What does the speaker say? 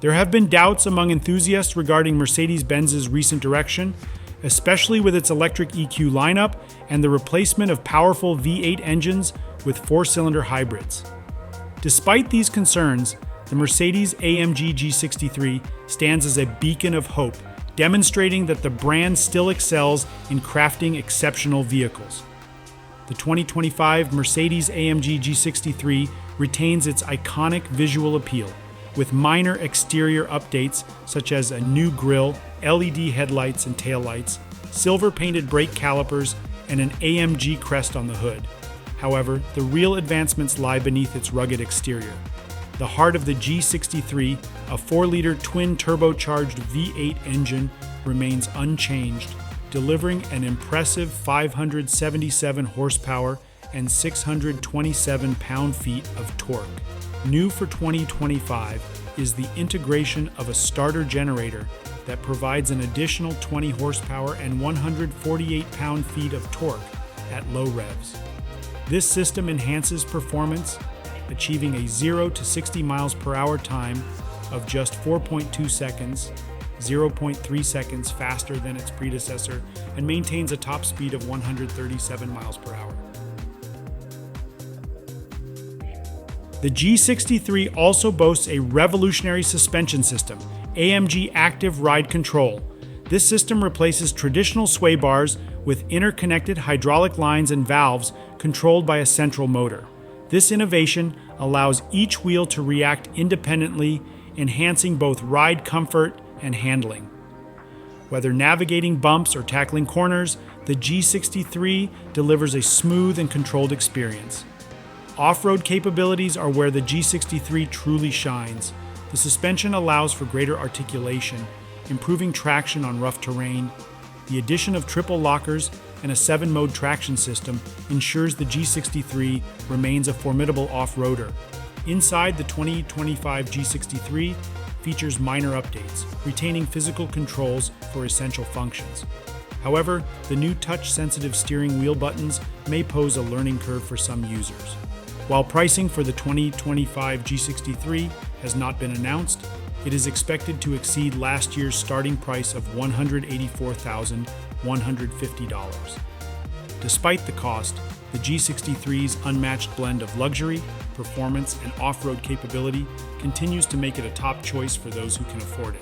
There have been doubts among enthusiasts regarding Mercedes-Benz's recent direction, especially with its electric EQ lineup and the replacement of powerful V8 engines with four-cylinder hybrids. Despite these concerns, the Mercedes-AMG G63 stands as a beacon of hope, demonstrating that the brand still excels in crafting exceptional vehicles. The 2025 Mercedes-AMG G63 retains its iconic visual appeal, with minor exterior updates such as a new grille, LED headlights and taillights, silver-painted brake calipers, and an AMG crest on the hood. However, the real advancements lie beneath its rugged exterior. The heart of the G63, a 4-liter twin-turbocharged V8 engine, remains unchanged, delivering an impressive 577 horsepower and 627 pound-feet of torque. New for 2025 is the integration of a starter generator that provides an additional 20 horsepower and 148 pound-feet of torque at low revs. This system enhances performance, achieving a 0 to 60 miles per hour time of just 4.2 seconds, 0.3 seconds faster than its predecessor, and maintains a top speed of 137 miles per hour. The G63 also boasts a revolutionary suspension system, AMG Active Ride Control. This system replaces traditional sway bars with interconnected hydraulic lines and valves controlled by a central motor. This innovation allows each wheel to react independently, enhancing both ride comfort and handling. Whether navigating bumps or tackling corners, the G63 delivers a smooth and controlled experience. Off-road capabilities are where the G63 truly shines. The suspension allows for greater articulation, improving traction on rough terrain. The addition of triple lockers and a 7-mode traction system ensures the G63 remains a formidable off-roader. Inside, the 2025 G63 features minor updates, retaining physical controls for essential functions. However, the new touch-sensitive steering wheel buttons may pose a learning curve for some users. While pricing for the 2025 G63 has not been announced, it is expected to exceed last year's starting price of $184,150. Despite the cost, the G63's unmatched blend of luxury, performance, and off-road capability continues to make it a top choice for those who can afford it.